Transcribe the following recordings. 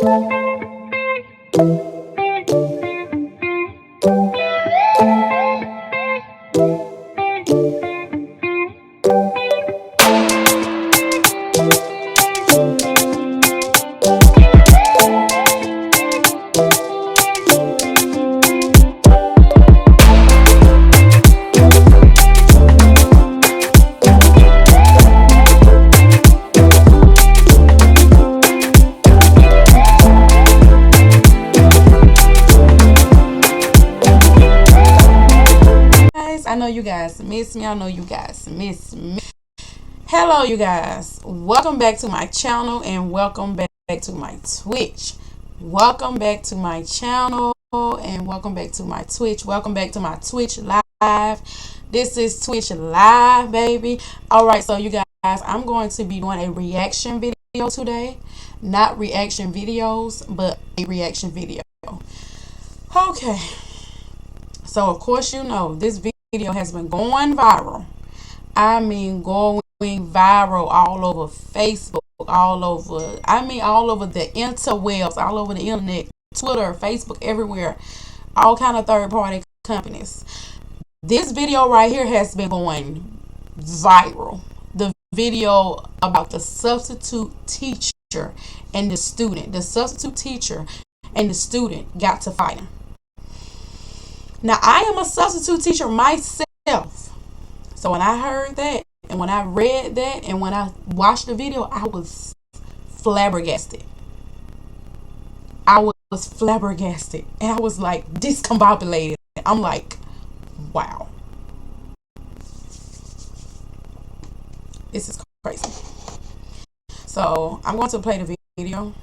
I know you guys miss me. I know you guys miss me. Hello, you guys. Welcome back to my channel and welcome back to my Twitch. Welcome back to my channel and welcome back to my Twitch. Welcome back to my Twitch live. This is Twitch live, baby. All right, so you guys, I'm going to be doing a reaction video today. Not reaction videos, but a reaction video. Okay. So, of course, you know, this video has been going viral. I mean, going viral all over Facebook, all over the interwebs, all over the internet, Twitter, Facebook, everywhere. All kind of third-party companies. This video right here has been going viral. The video about the substitute teacher and the student. The substitute teacher and the student got to fighting. Now, I am a substitute teacher myself. So when I heard that, and when I read that, and when I watched the video, I was flabbergasted. I was flabbergasted. And I was like discombobulated. I'm like, wow. This is crazy. So, I'm going to play the video. I'm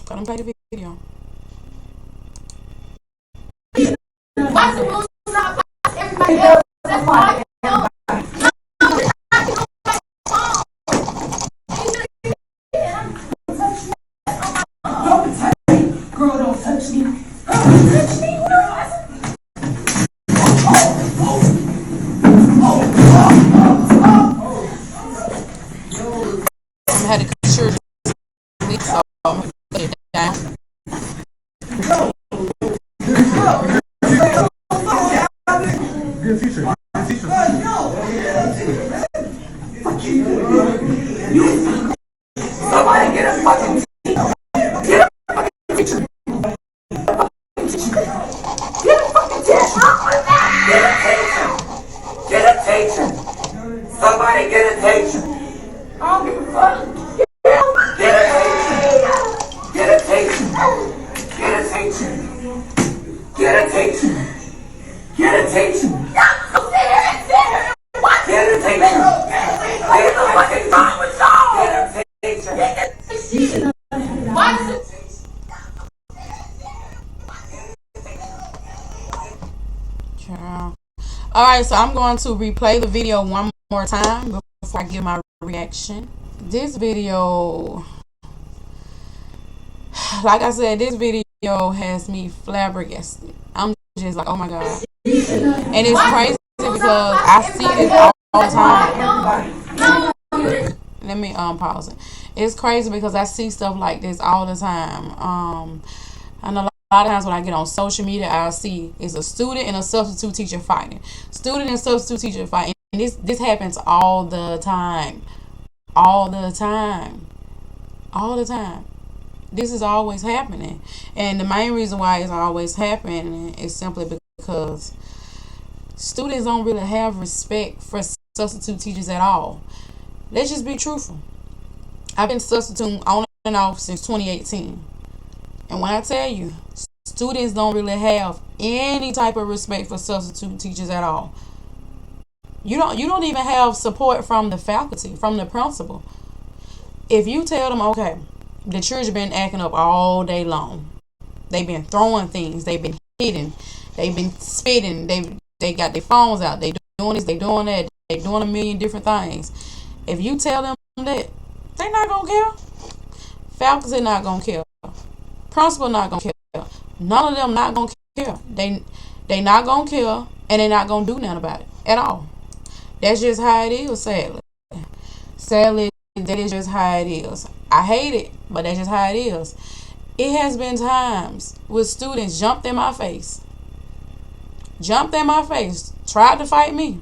going to play the video. Why the rules not pass everybody else? That's why. Girl, don't touch me. Don't touch me. I had to cut sure so I'm gonna put it down. Somebody get a fucking teacher. Get a fucking teacher. Get a fucking teacher. Get a teacher. Get a teacher. Somebody get a teacher. I don't give a fuck. Get a teacher. Get a teacher. Get a teacher. Get a teacher. Get a teacher. Get a teacher. Get the fucking time with y'all. Get a teacher. Get a teacher. What? Alright, so I'm going to replay the video one more time before I give my reaction. This video, like I said, this video has me flabbergasted. I'm just like, oh my god. And it's crazy because I see it all the time. Let me pause it. It's crazy because I see stuff like this all the time. I know a lot of times when I get on social media, I'll see is a student and a substitute teacher fighting. Student and substitute teacher fighting. And this happens all the time. All the time. All the time. This is always happening. And the main reason why it's always happening is simply because students don't really have respect for substitute teachers at all. Let's just be truthful. I've been substituting on and off since 2018. And when I tell you, students don't really have any type of respect for substitute teachers at all. You don't even have support from the faculty, from the principal. If you tell them, okay, the children been acting up all day long. They've been throwing things. They've been hitting. They've been spitting. They got their phones out. They doing this. They doing that. They doing a million different things. If you tell them that, they not gonna care. Faculty not gonna care. Principal not gonna care. None of them not gonna care. They not gonna care, and they not gonna do nothing about it at all. That's just how it is, sadly. Sadly, that is just how it is. I hate it, but that's just how it is. It has been times with students jumped in my face, tried to fight me.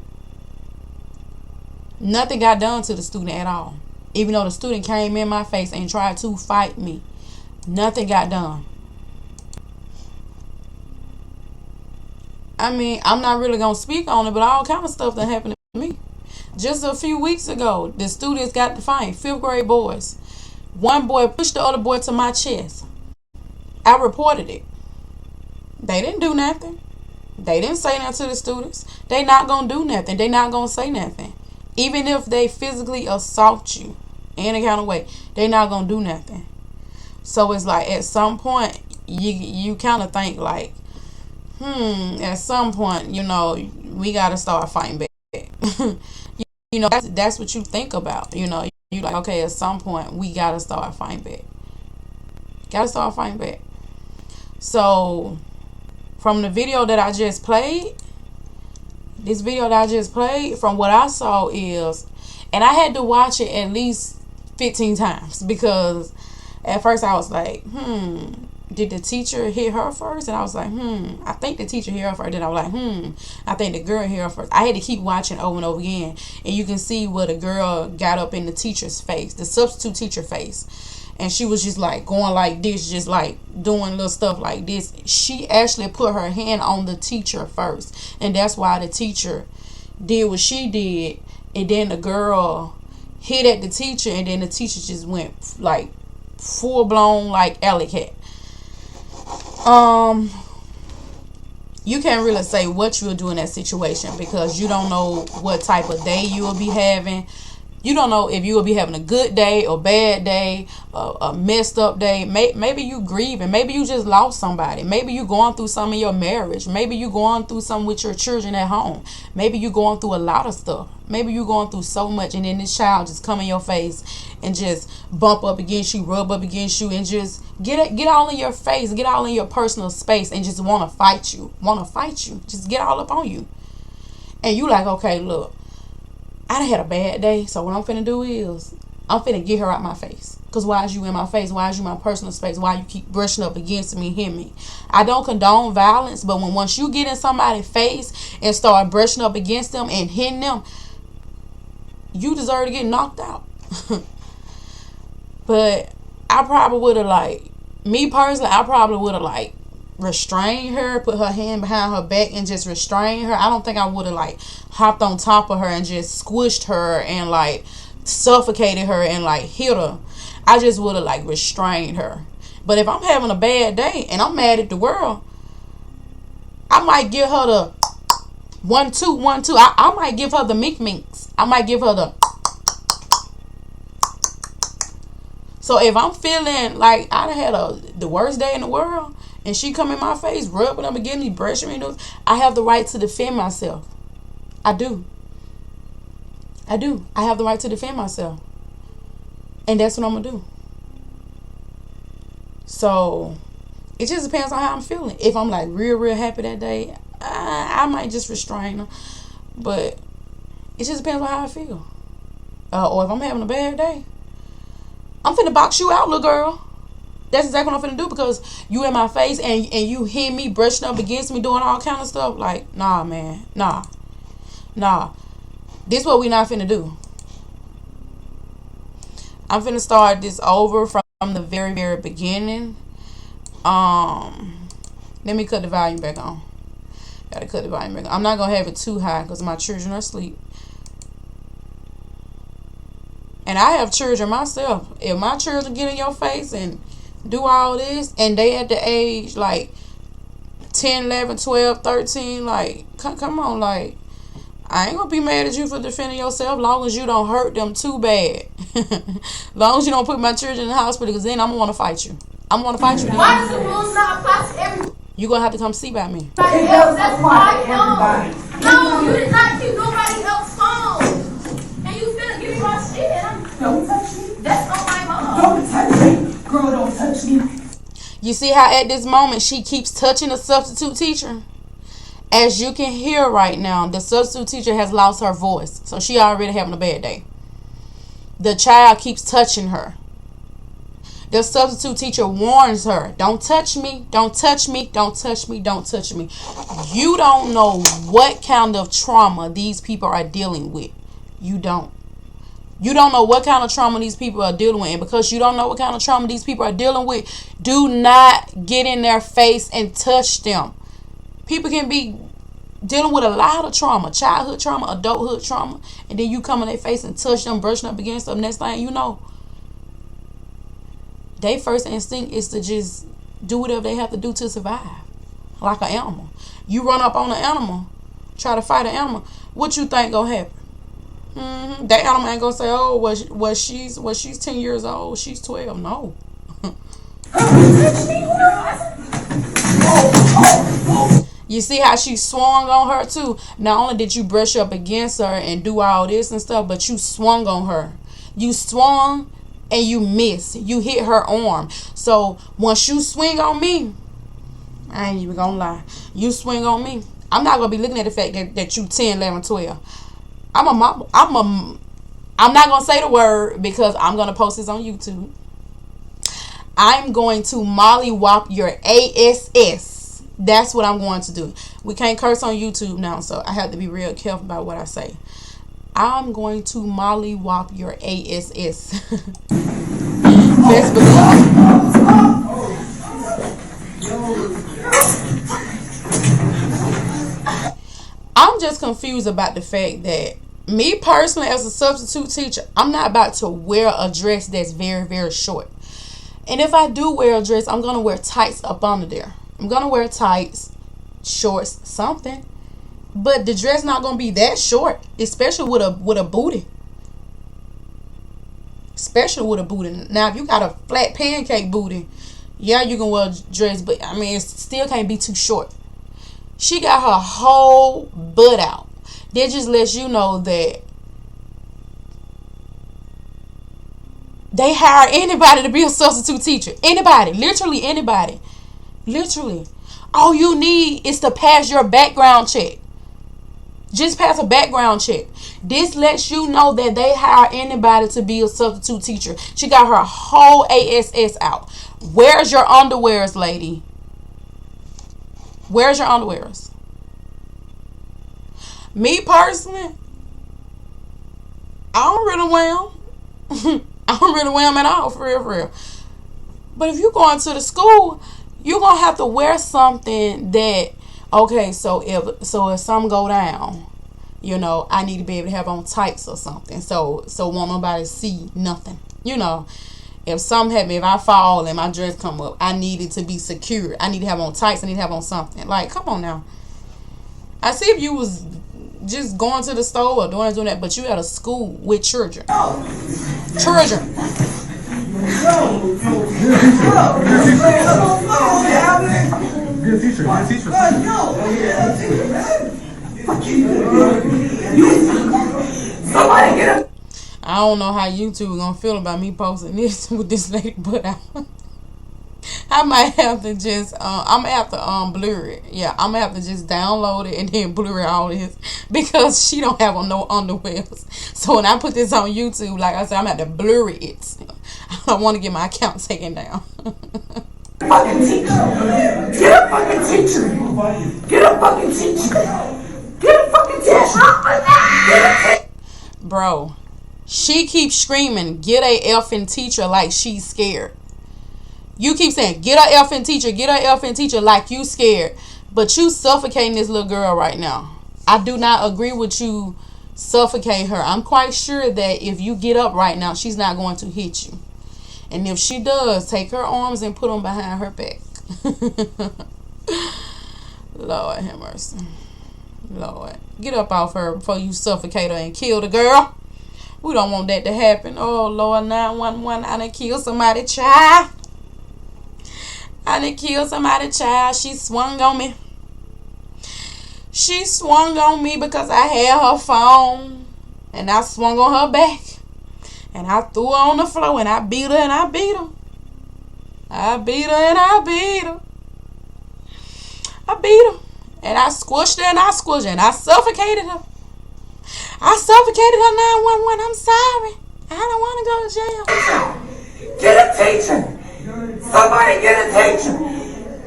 Nothing got done to the student at all. Even though the student came in my face and tried to fight me, nothing got done. I mean, I'm not really going to speak on it, but all kind of stuff that happened to me. Just a few weeks ago, the students got to fight, 5th grade boys. One boy pushed the other boy to my chest. I reported it. They didn't do nothing. They didn't say nothing to the students. They not going to do nothing. They not going to say nothing. Even if they physically assault you in any kind of way, they not going to do nothing. So it's like at some point, you kind of think like, at some point, you know, we got to start fighting back. You know, that's what you think about. You know, you like, okay, at some point, we got to start fighting back. Got to start fighting back. So from the video that I just played, this video that I just played, from what I saw is, and I had to watch it at least 15 times because at first I was like, did the teacher hit her first? And I was like, I think the teacher hit her first. Then I was like, I think the girl hit her first. I had to keep watching over and over again. And you can see where the girl got up in the teacher's face, the substitute teacher face. And she was just like going like this, just like doing little stuff like this. She actually put her hand on the teacher first. And that's why the teacher did what she did. And then the girl hit at the teacher. And then the teacher just went like full blown like alley cat. You can't really say what you'll do in that situation because you don't know what type of day you will be having. You don't know if you will be having a good day or bad day, a messed up day. Maybe you grieving. Maybe you just lost somebody. Maybe you going through something in your marriage. Maybe you going through something with your children at home. Maybe you going through a lot of stuff. Maybe you going through so much, and then this child just come in your face and just bump up against you, rub up against you, and just get all in your face, get all in your personal space, and just want to fight you. Just get all up on you. And you like, okay, look, I done had a bad day, so what I'm finna do is I'm finna get her out my face. Because why is you in my face? Why is you in my personal space? Why you keep brushing up against me and hit me? I don't condone violence, but once you get in somebody's face and start brushing up against them and hitting them, you deserve to get knocked out. But I probably would have, like, me personally, I probably would have, like, restrained her, put her hand behind her back and just restrained her. I don't think I would have like hopped on top of her and just squished her and like suffocated her and like hit her. I just would have like restrained her. But if I'm having a bad day and I'm mad at the world, I might give her the 1 2 1 2. I might give her the mink minks. I might give her the. So if I'm feeling like I done had the worst day in the world, and she come in my face, rubbing up against me, brushing me, I have the right to defend myself. I do. I have the right to defend myself. And that's what I'm going to do. So, it just depends on how I'm feeling. If I'm like real happy that day, I might just restrain her. But it just depends on how I feel. Or if I'm having a bad day, I'm finna box you out, little girl. That's exactly what I'm finna do because you in my face and you hear me brushing up against me doing all kind of stuff. Like, nah, man. Nah. This what we not finna do. I'm finna start this over from the very, very beginning. Let me cut the volume back on. Gotta cut the volume back on. I'm not gonna have it too high because my children are asleep. And I have children myself. If my children get in your face and do all this and they at the age like 10 11 12 13, like come on, like I ain't gonna be mad at you for defending yourself long as you don't hurt them too bad. Long as you don't put my children in the hospital, because then I'm gonna want to fight you. Why does the rules not apply to everyone? You're gonna have to come see by me. It does apply to everybody. No, you did not keep nobody else's phone. And you finna give me my shit. Don't touch me. That's on my mom. Don't touch me. Girl, don't touch me. You see how at this moment she keeps touching the substitute teacher? As you can hear right now, the substitute teacher has lost her voice. So she already having a bad day. The child keeps touching her. The substitute teacher warns her, don't touch me, don't touch me, don't touch me, don't touch me. You don't know what kind of trauma these people are dealing with. You don't. You don't know what kind of trauma these people are dealing with. And because you don't know what kind of trauma these people are dealing with, do not get in their face and touch them. People can be dealing with a lot of trauma, childhood trauma, adulthood trauma, and then you come in their face and touch them, brushing up against them. Next thing you know, their first instinct is to just do whatever they have to do to survive, like an animal. You run up on an animal, try to fight an animal, what you think gonna happen? That animal ain't gonna say, oh, well she's 10 years old, she's 12. No. You see how she swung on her too? Not only did you brush up against her and do all this and stuff, but you swung on her. You swung and you missed. You hit her arm. So once you swing on me, I ain't even gonna lie. You swing on me, I'm not gonna be looking at the fact that you 10, 11, 12. I'm not gonna say the word because I'm gonna post this on YouTube. I'm going to mollywop your ass. That's what I'm going to do. We can't curse on YouTube now, so I have to be real careful about what I say. I'm going to mollywop your ass. Best believe. I'm just confused about the fact that me personally, as a substitute teacher, I'm not about to wear a dress that's very, very short. And if I do wear a dress, I'm going to wear tights up under there. I'm going to wear tights, shorts, something. But the dress not going to be that short, especially with a booty. Especially with a booty. Now, if you got a flat pancake booty, yeah, you can wear a dress, but I mean, it still can't be too short. She got her whole butt out. That just lets you know that they hire anybody to be a substitute teacher. Anybody. Literally anybody. Literally. All you need is to pass your background check. Just pass a background check. This lets you know that they hire anybody to be a substitute teacher. She got her whole ass out. Where's your underwears, lady? Where's your underwears? Me personally, I don't really wear them. I don't really wear them at all, for real. But if you're going to the school, you're going to have to wear something that, okay, so if something go down, you know, I need to be able to have on tights or something. So won't nobody see nothing. You know, if something happen, if I fall and my dress come up, I need it to be secure. I need to have on tights. I need to have on something. Like, come on now. I see if you was just going to the store or doing that, but you at a school with children. Children. Good teacher. Somebody get him. I don't know how YouTube gonna feel about me posting this with this lady, but I might have to just I'm gonna have to blur it. Yeah, I'm gonna have to just download it and then blur all this because she don't have on no underwears. So when I put this on YouTube, like I said, I'm gonna have to blur it. I don't want to get my account taken down. Fucking teacher. Get a fucking teacher. Get a fucking teacher. Get a fucking teacher. Bro, she keeps screaming, get a effing teacher, like she's scared. You keep saying, get a effing teacher, like you scared. But you suffocating this little girl right now. I do not agree with you suffocate her. I'm quite sure that if you get up right now, she's not going to hit you. And if she does, take her arms and put them behind her back. Lord have mercy. Lord. Get up off her before you suffocate her and kill the girl. We don't want that to happen. Oh, Lord, 911. I done killed somebody, child. She swung on me. She swung on me because I had her phone. And I swung on her back. And I threw her on the floor. And I beat her and I beat her. I beat her. And I squished her and I squished her. And I suffocated her. 911. I'm sorry. I don't want to go to jail. Get a teacher. Somebody get a teacher.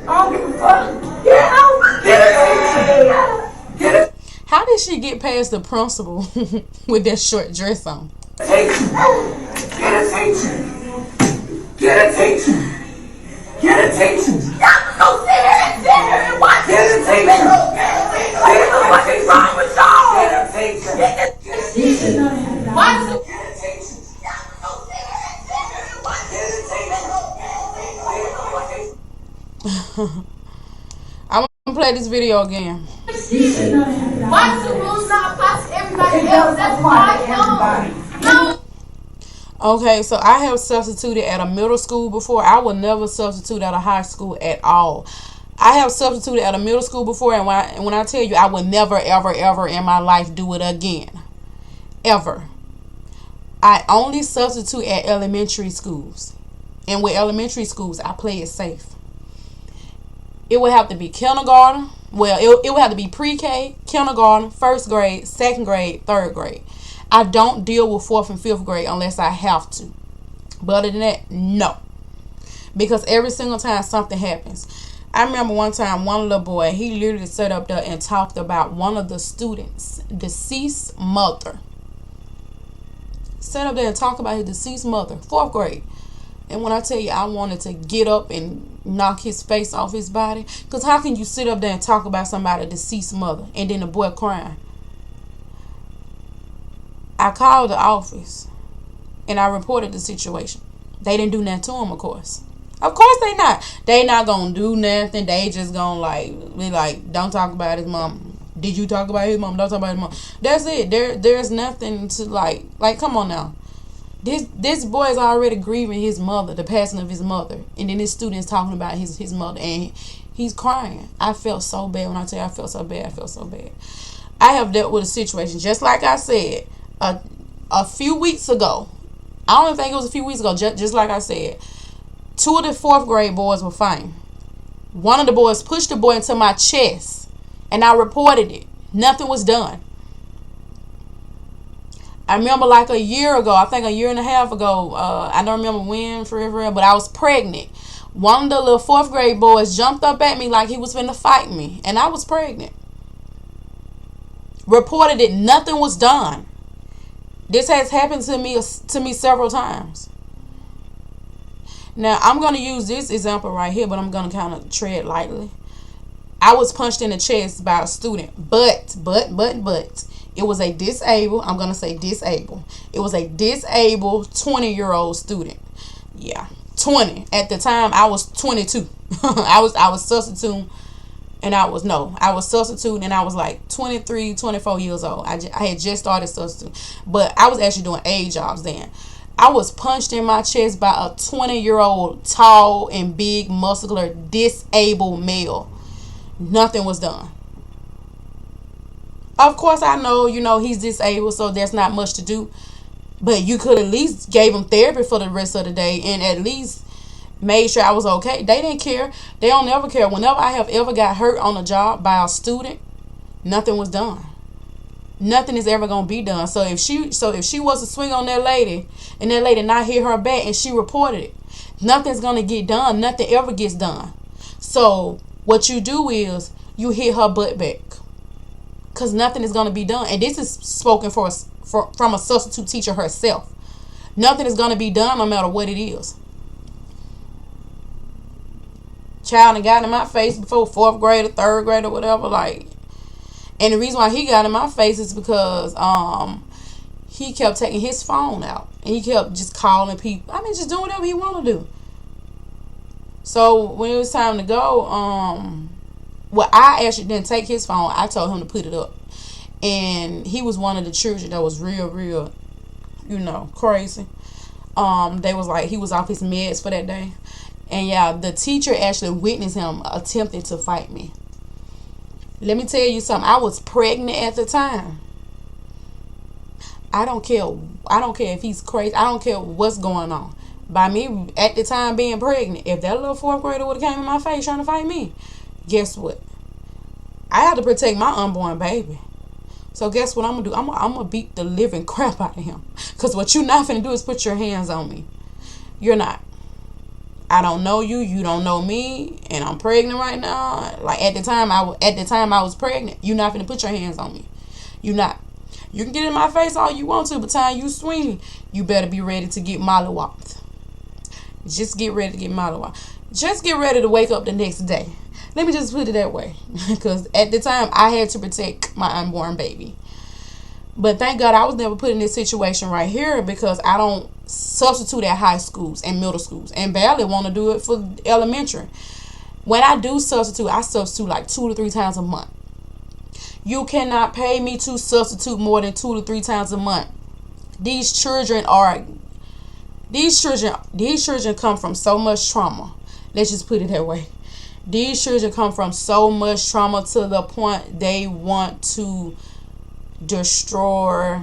I don't give a fuck. Get out. Get a teacher. Get a How did she get past the principal with that short dress on? teacher. Get a teacher. Get a teacher. Get a teacher. Y'all go sit here and watch. Get a teacher. What is wrong with y'all? Get a teacher. Get a teacher. Watch the get a teacher. Y'all go sit here and watch. Get a teacher. I'm gonna play this video again. Why does the rules not apply to everybody else? That's why no. Okay, so I have substituted at a middle school before. I would never substitute at a high school at all. I have substituted at a middle school before, and when I tell you, I would never, ever, ever in my life do it again. Ever. I only substitute at elementary schools. And with elementary schools, I play it safe. It would have to be kindergarten. Well, it would have to be pre-K, kindergarten, first grade, second grade, third grade. I don't deal with 4th and 5th grade unless I have to. But other than that, no. Because every single time something happens. I remember one time, one little boy, he literally sat up there and talked about one of the students' deceased mother. Sat up there and talked about his deceased mother, 4th grade. And when I tell you, I wanted to get up and knock his face off his body. Because how can you sit up there and talk about somebody's deceased mother and then the boy crying? I called the office and I reported the situation. They didn't do nothing to him, of course. Of course they not. They not going to do nothing. They just going to be like, don't talk about his mom. Did you talk about his mom? Don't talk about his mom. That's it. There's nothing to like come on now. This boy is already grieving his mother, the passing of his mother. And then this student is talking about his mother and he's crying. I felt so bad. When I tell you I felt so bad, I felt so bad. I have dealt with a situation, just like I said, a few weeks ago. I don't even think it was a few weeks ago, just like I said. 2 of the 4th grade boys were fighting. One of the boys pushed the boy into my chest, and I reported it. Nothing was done. I remember like a year ago, I think a year and a half ago, I don't remember when for real, but I was pregnant. One of the little 4th grade boys jumped up at me like he was finna fight me, and I was pregnant. Reported it, nothing was done. This has happened to me several times. Now, I'm going to use this example right here, but I'm going to kind of tread lightly. I was punched in the chest by a student, but, it was a disabled, I'm going to say disabled. It was a disabled 20-year-old student. Yeah, 20. At the time, I was 22. I was substituting, and I was substituting, and I was like 23, 24 years old. I had just started substituting, but I was actually doing aid jobs then. I was punched in my chest by a 20-year-old tall and big, muscular, disabled male. Nothing was done. Of course, I know, he's disabled, so there's not much to do. But you could at least gave him therapy for the rest of the day and at least made sure I was okay. They didn't care. They don't ever care. Whenever I have ever got hurt on a job by a student, nothing was done. Nothing is ever gonna be done. So if she was to swing on that lady and that lady not hit her back and she reported it, nothing's gonna get done. Nothing ever gets done. So what you do is you hit her butt back, cause nothing is gonna be done. And this is spoken from a substitute teacher herself. Nothing is gonna be done no matter what it is. Child got in my face before 4th grade or 3rd grade or whatever, like. And the reason why he got in my face is because he kept taking his phone out. And he kept just calling people. I mean, just doing whatever he wanted to do. So when it was time to go, well, I actually didn't take his phone. I told him to put it up. And he was one of the children that was real, crazy. They was like, he was off his meds for that day. And yeah, the teacher actually witnessed him attempting to fight me. Let me tell you something. I was pregnant at the time. I don't care if he's crazy. I don't care what's going on. By me at the time being pregnant, if that little 4th grader would have came in my face trying to fight me, guess what? I had to protect my unborn baby. So guess what I'm gonna do? I'm gonna beat the living crap out of him. Cause what you're not finna do is put your hands on me. You're not. I don't know you. You don't know me, and I'm pregnant right now. Like at the time I was pregnant. You're not gonna put your hands on me. You're not. You can get in my face all you want to, but time you swing, you better be ready to get mollywopped. Just get ready to get mollywopped. Just get ready to wake up the next day. Let me just put it that way, because at the time I had to protect my unborn baby. But thank God I was never put in this situation right here, because I don't substitute at high schools and middle schools, and barely want to do it for elementary. When I do substitute, I substitute like 2 to 3 times a month. You cannot pay me to substitute more than 2 to 3 times a month. These children come from so much trauma. Let's just put it that way. These children come from so much trauma to the point they want to destroy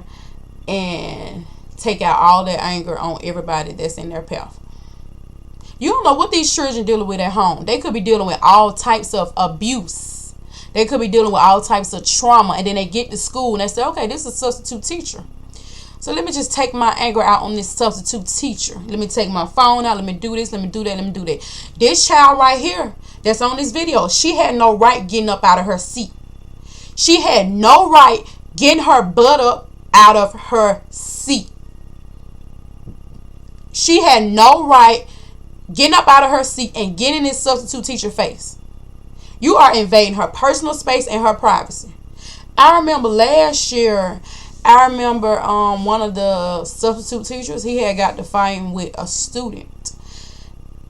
and take out all their anger on everybody that's in their path. You don't know what these children dealing with at home. They could be dealing with all types of abuse. They could be dealing with all types of trauma, and then they get to school and they say, okay, this is a substitute teacher, so let me just take my anger out on this substitute teacher. Let me take my phone out. Let me do this. Let me do that. Let me do that. This child right here that's on this video, she had no right getting up out of her seat. She had no right getting her butt up out of her seat. She had no right getting up out of her seat and getting in this substitute teacher face. You are invading her personal space and her privacy. I remember last year, one of the substitute teachers, he had got to fighting with a student.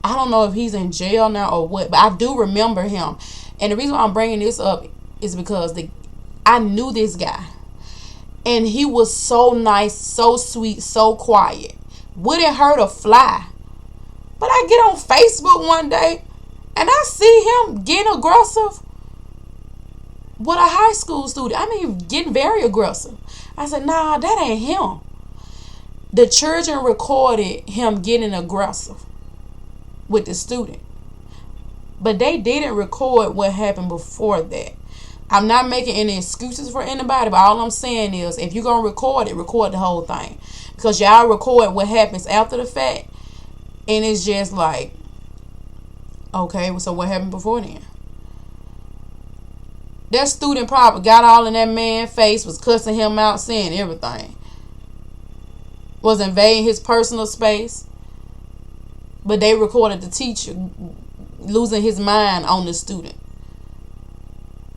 I don't know if he's in jail now or what, but I do remember him. And the reason why I'm bringing this up is because I knew this guy. And he was so nice, so sweet, so quiet. Wouldn't hurt a fly. But I get on Facebook one day and I see him getting aggressive with a high school student. I mean, getting very aggressive. I said, nah, that ain't him. The children recorded him getting aggressive with the student. But they didn't record what happened before that. I'm not making any excuses for anybody, but all I'm saying is, if you're going to record it, record the whole thing. Because y'all record what happens after the fact, and it's just like, okay, so what happened before then? That student probably got all in that man's face, was cussing him out, saying everything. Was invading his personal space. But they recorded the teacher losing his mind on the student.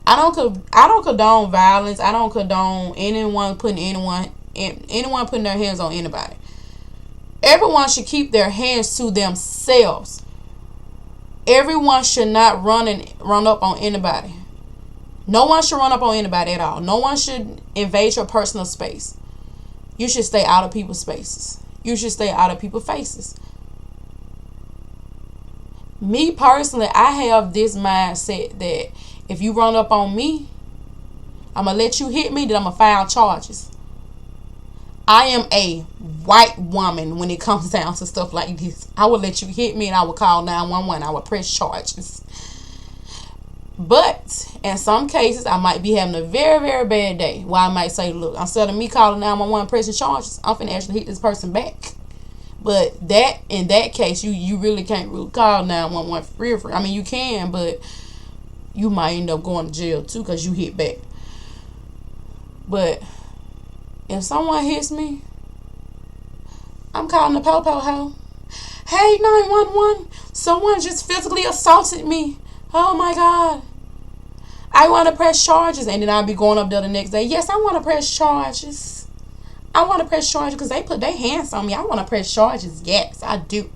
I don't condone violence. I don't condone anyone putting their hands on anybody. Everyone should keep their hands to themselves. Everyone should not run up on anybody. No one should run up on anybody at all. No one should invade your personal space. You should stay out of people's spaces. You should stay out of people's faces. Me personally, I have this mindset that if you run up on me, I'm going to let you hit me, then I'm going to file charges. I am a white woman when it comes down to stuff like this. I will let you hit me and I will call 911. I will press charges. But in some cases, I might be having a very, very bad day where I might say, look, instead of me calling 911 pressing charges, I'm finna actually hit this person back. But in that case, you really can't really call 911 for real. I mean, you can, but you might end up going to jail too because you hit back. But if someone hits me, I'm calling the po-po hoe. Hey, 911, someone just physically assaulted me. Oh my God. I want to press charges. And then I'll be going up there the next day. Yes, I want to press charges. I want to press charges because they put their hands on me. I want to press charges. Yes, I do.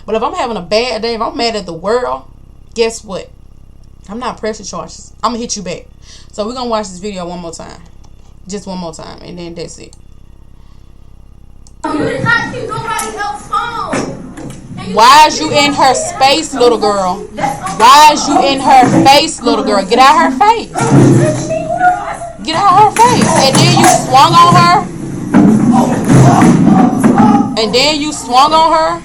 But if I'm having a bad day, if I'm mad at the world, guess what? I'm not pressing charges. I'm going to hit you back. So we're going to watch this video one more time. Just one more time. And then that's it. You did not keep nobody else's phone. Why is you in her space, little girl? Why is you in her face, little girl? Get out her face. Get out her face. And then you swung on her. And then you swung on her.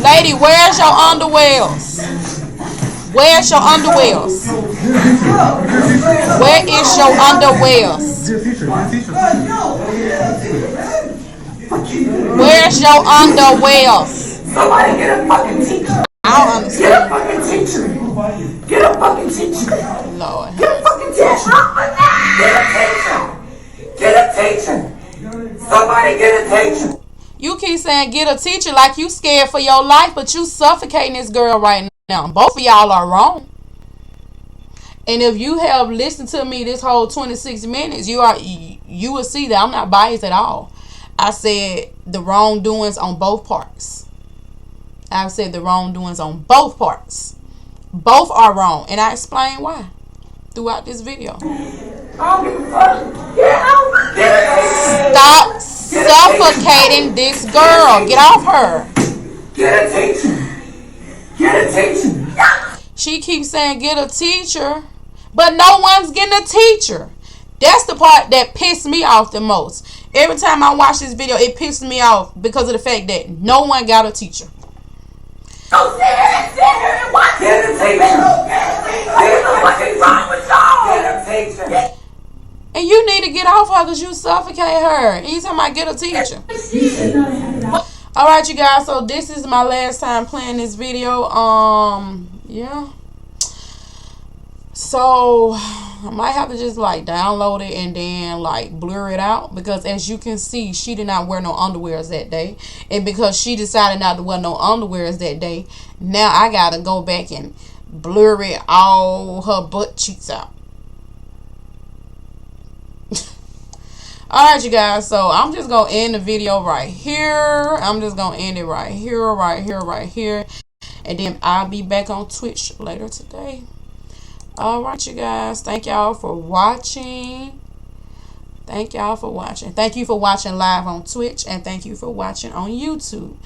Lady, where's your underwears? Where's your underwears? Where is your underwears? Where's your underwears? Somebody get a fucking teacher. I don't understand. Get a fucking teacher. Get a fucking teacher. Lord. Get a fucking teacher. Get a teacher. Get a teacher. Somebody get a teacher. You keep saying get a teacher like you scared for your life, but you suffocating this girl right now. Both of y'all are wrong. And if you have listened to me this whole 26 minutes, you will see that I'm not biased at all. I said the wrongdoings on both parts. I've said the wrongdoings on both parts. Both are wrong. And I explain why throughout this video. Stop suffocating this girl. Get off her. Get a teacher. Get a teacher. She keeps saying get a teacher, but no one's getting a teacher. That's the part that pissed me off the most. Every time I watch this video, it pisses me off because of the fact that no one got a teacher. Go sit here and watch it. Get a teacher. What's wrong with y'all? Get a teacher. And you need to get off her because you suffocate her. And you talking about get a teacher. Alright, you guys. So this is my last time playing this video. Yeah. So I might have to just like download it and then like blur it out, because as you can see, she did not wear no underwears that day. And because she decided not to wear no underwears that day, now I gotta go back and blur it all her butt cheeks out. Alright, you guys, so I'm just gonna end the video right here. I'm just gonna end it right here, right here, right here. And then I'll be back on Twitch later today. Alright, you guys, thank y'all for watching. Thank y'all for watching. Thank you for watching live on Twitch, and thank you for watching on YouTube.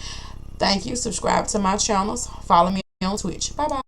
Thank you. Subscribe to my channels. Follow me on Twitch. Bye bye.